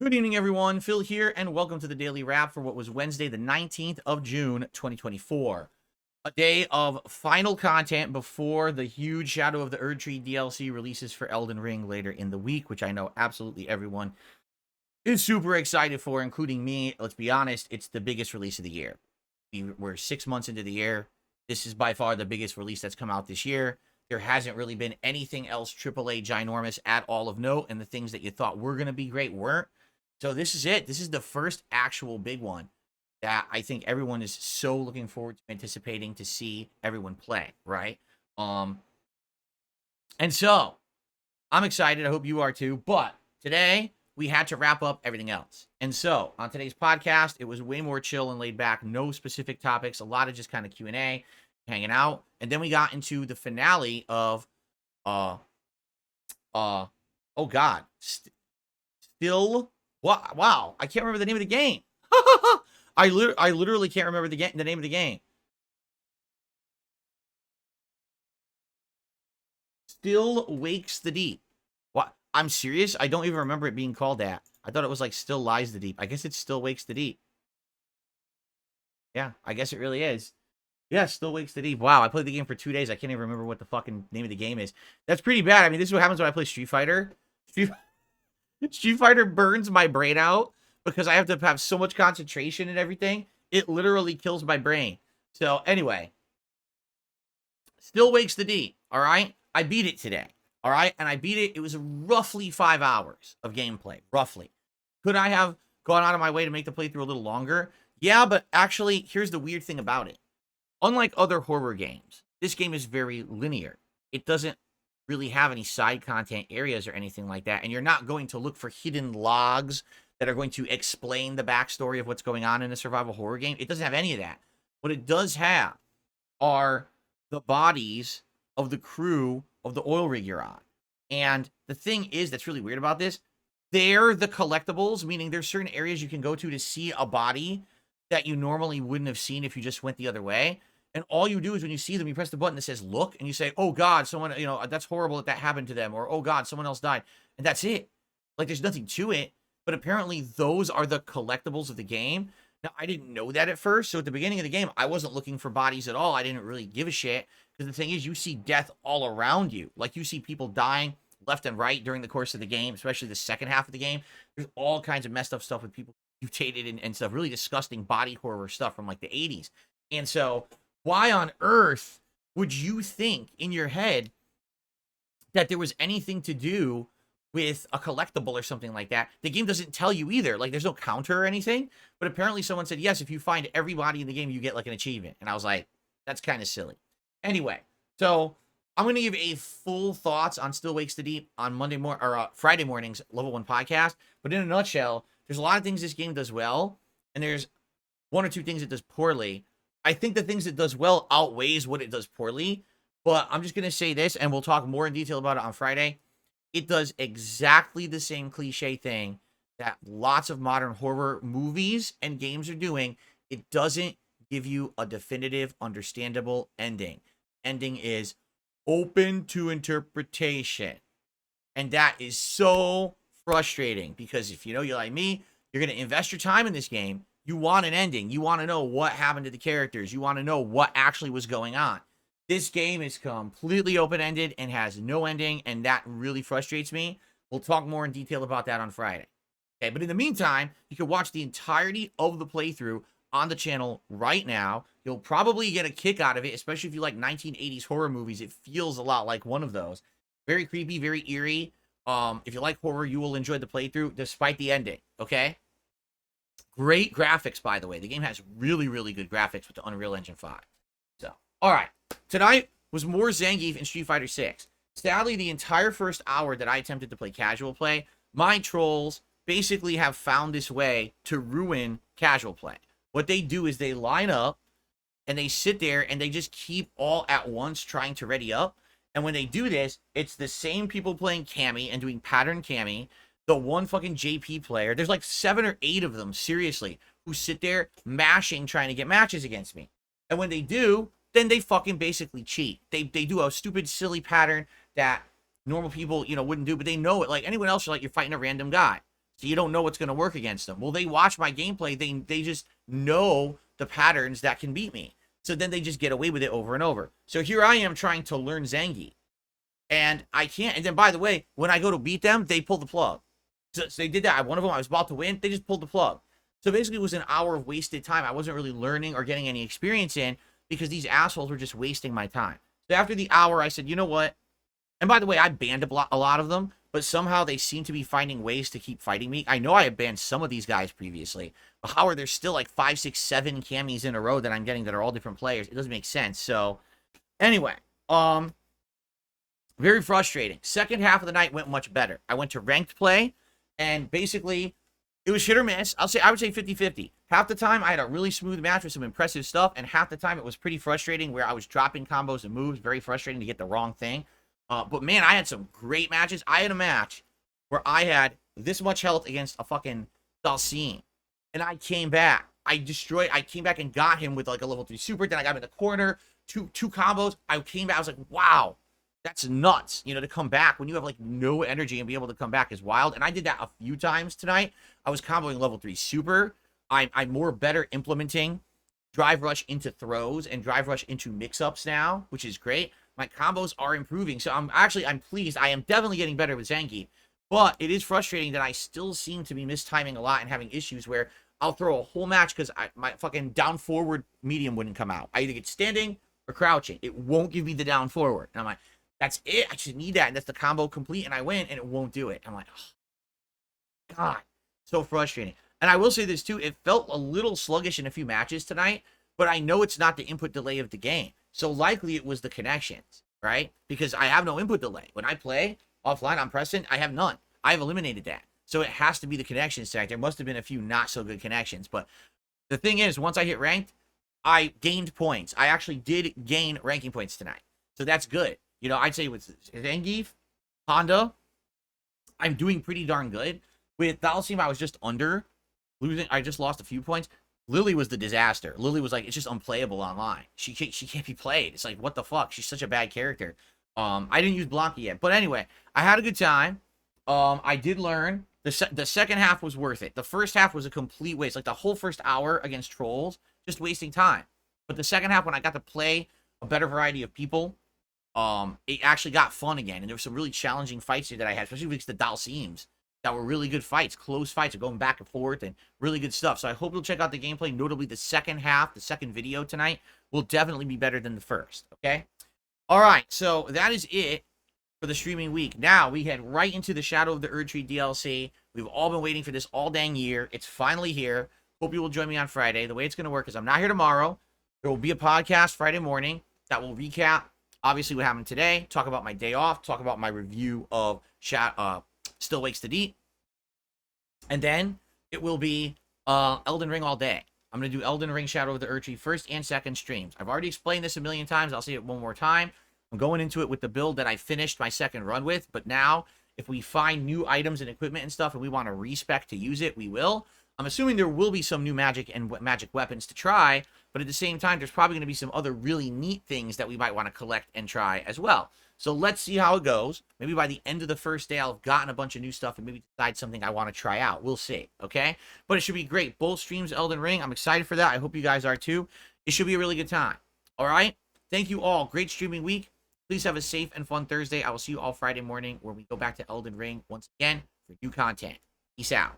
Good evening, everyone. Phil here, and welcome to the Daily Wrap for what was Wednesday, the 19th of June, 2024. A day of final content before the huge Shadow of the Erdtree DLC releases for Elden Ring later in the week, which I know absolutely everyone is super excited for, including me. Let's be honest, it's the biggest release of the year. We're 6 months into the year. This is by far the biggest release that's come out this year. There hasn't really been anything else AAA ginormous at all of note, and the things that you thought were going to be great weren't. So this is it. This is the first actual big one that I think everyone is so looking forward to, anticipating to see everyone play, right? And so I'm excited. I hope you are too. But today we had to wrap up everything else. And so on today's podcast, it was way more chill and laid back, no specific topics, a lot of just kind of Q&A, hanging out. And then we got into the finale of oh God, still what? Wow, I can't remember the name of the game. I literally can't remember the name of the game. Still Wakes the Deep. What? I'm serious. I don't even remember it being called that. I thought it was like Still Lies the Deep. I guess it's Still Wakes the Deep. Yeah, I guess it really is. Yeah, Still Wakes the Deep. Wow, I played the game for 2 days. I can't even remember what the fucking name of the game is. That's pretty bad. I mean, this is what happens when I play Street Fighter. Street Fighter burns my brain out because I have to have so much concentration and everything. It literally kills my brain. So anyway, Still Wakes the Deep. All right, I beat it today. All right, and I beat it. It was roughly 5 hours of gameplay. Roughly. Could I have gone out of my way to make the playthrough a little longer? Yeah, but actually, here's the weird thing about it. Unlike other horror games, this game is very linear. It doesn't really have any side content areas or anything like that, and you're not going to look for hidden logs that are going to explain the backstory of what's going on in a survival horror game. It doesn't have any of that. What it does have are the bodies of the crew of the oil rig you're on. And the thing is that's really weird about this, they're the collectibles, meaning there's certain areas you can go to see a body that you normally wouldn't have seen if you just went the other way. And all you do is when you see them, you press the button that says look, and you say, oh God, someone, that's horrible that happened to them, or oh God, someone else died. And that's it. Like, there's nothing to it. But apparently those are the collectibles of the game. Now, I didn't know that at first. So at the beginning of the game, I wasn't looking for bodies at all. I didn't really give a shit. Because the thing is, you see death all around you. Like, you see people dying left and right during the course of the game, especially the second half of the game. There's all kinds of messed up stuff with people mutated and stuff. Really disgusting body horror stuff from like the 80s. And so why on earth would you think in your head that there was anything to do with a collectible or something like that? The game doesn't tell you either. Like, there's no counter or anything. But apparently someone said, yes, if you find everybody in the game, you get like an achievement. And I was like, that's kind of silly. Anyway, so I'm going to give a full thoughts on Still Wakes the Deep on Friday morning's Level 1 podcast. But in a nutshell, there's a lot of things this game does well, and there's one or two things it does poorly. I think the things it does well outweighs what it does poorly, but I'm just going to say this, and we'll talk more in detail about it on Friday. It does exactly the same cliche thing that lots of modern horror movies and games are doing. It doesn't give you a definitive, understandable ending. Ending is open to interpretation. And that is so frustrating because if you know you're like me, you're going to invest your time in this game. You want an ending. You want to know what happened to the characters. You want to know what actually was going on. This game is completely open-ended and has no ending, and that really frustrates me. We'll talk more in detail about that on Friday. Okay, but in the meantime, you can watch the entirety of the playthrough on the channel right now. You'll probably get a kick out of it, especially if you like 1980s horror movies. It feels a lot like one of those. Very creepy, very eerie. If you like horror, you will enjoy the playthrough despite the ending, okay? Great graphics, by the way. The game has really, really good graphics with the Unreal Engine 5. So, all right. Tonight was more Zangief in Street Fighter 6. Sadly, the entire first hour that I attempted to play casual play, my trolls basically have found this way to ruin casual play. What they do is they line up, and they sit there, and they just keep all at once trying to ready up. And when they do this, it's the same people playing Cammy and doing pattern Cammy, the one fucking JP player. There's like 7 or 8 of them, seriously, who sit there mashing trying to get matches against me. And when they do, then they fucking basically cheat. They do a stupid, silly pattern that normal people, wouldn't do, but they know it. Like anyone else, you're fighting a random guy. So you don't know what's going to work against them. Well, they watch my gameplay. They just know the patterns that can beat me. So then they just get away with it over and over. So here I am trying to learn Zangief. And I can't. And then, by the way, when I go to beat them, they pull the plug. So they did that. One of them, I was about to win. They just pulled the plug. So basically, it was an hour of wasted time. I wasn't really learning or getting any experience in because these assholes were just wasting my time. So after the hour, I said, you know what? And by the way, I banned a lot of them, but somehow they seem to be finding ways to keep fighting me. I know I have banned some of these guys previously, but how are there still like 5, 6, 7 camis in a row that I'm getting that are all different players? It doesn't make sense. So anyway, very frustrating. Second half of the night went much better. I went to ranked play, and basically it was hit or miss. I would say 50-50. Half the time I had a really smooth match with some impressive stuff, and half the time it was pretty frustrating where I was dropping combos and moves. Very frustrating to get the wrong thing. But man, I had some great matches. I had a match where I had this much health against a fucking Dalsim, and I came back. I came back and got him with like a level 3 super. Then I got him in the corner. Two combos. I came back. I was like, wow, that's nuts. You know, to come back when you have like no energy and be able to come back is wild. And I did that a few times tonight. I was comboing level 3 super. I'm more better implementing drive rush into throws and drive rush into mix-ups now, which is great. My combos are improving, so I'm pleased. I am definitely getting better with Zangief, but it is frustrating that I still seem to be mistiming a lot and having issues where I'll throw a whole match because my fucking down forward medium wouldn't come out. I either get standing or crouching. It won't give me the down forward. And I'm like, that's it. I just need that, and that's the combo complete, and I win, and it won't do it. I'm like, oh, God, so frustrating. And I will say this too, it felt a little sluggish in a few matches tonight, but I know it's not the input delay of the game. So likely it was the connections, right? Because I have no input delay. When I play offline, I'm pressing, I have none. I've eliminated that. So it has to be the connections tag. There must have been a few not so good connections. But the thing is, once I hit ranked, I gained points. I actually did gain ranking points tonight. So that's good. You know, I'd say with Zangief, Honda, I'm doing pretty darn good. With Dalsim, I was just under losing. I just lost a few points. Lily was the disaster. Lily was like, it's just unplayable online. She can't be played. It's like, what the fuck? She's such a bad character. I didn't use Blanca yet. But anyway, I had a good time. I did learn. The second half was worth it. The first half was a complete waste. Like, the whole first hour against trolls, just wasting time. But the second half, when I got to play a better variety of people, it actually got fun again. And there were some really challenging fights here that I had, especially against the Dalsims. That were really good fights, close fights, going back and forth, and really good stuff. So I hope you'll check out the gameplay. Notably, the second half, the second video tonight, will definitely be better than the first, okay? All right, so that is it for the streaming week. Now, we head right into the Shadow of the Erdtree DLC. We've all been waiting for this all dang year. It's finally here. Hope you will join me on Friday. The way it's going to work is I'm not here tomorrow. There will be a podcast Friday morning that will recap, obviously, what happened today, talk about my day off, talk about my review of Still Wakes to Deep. And then it will be Elden Ring all day. I'm going to do Elden Ring Shadow of the Erdtree first and second streams. I've already explained this a million times. I'll say it one more time. I'm going into it with the build that I finished my second run with. But now, if we find new items and equipment and stuff and we want to respec to use it, we will. I'm assuming there will be some new magic and magic weapons to try. But at the same time, there's probably going to be some other really neat things that we might want to collect and try as well. So let's see how it goes. Maybe by the end of the first day, I'll have gotten a bunch of new stuff and maybe decide something I want to try out. We'll see, okay? But it should be great. Both streams, Elden Ring. I'm excited for that. I hope you guys are too. It should be a really good time. All right? Thank you all. Great streaming week. Please have a safe and fun Thursday. I will see you all Friday morning where we go back to Elden Ring once again for new content. Peace out.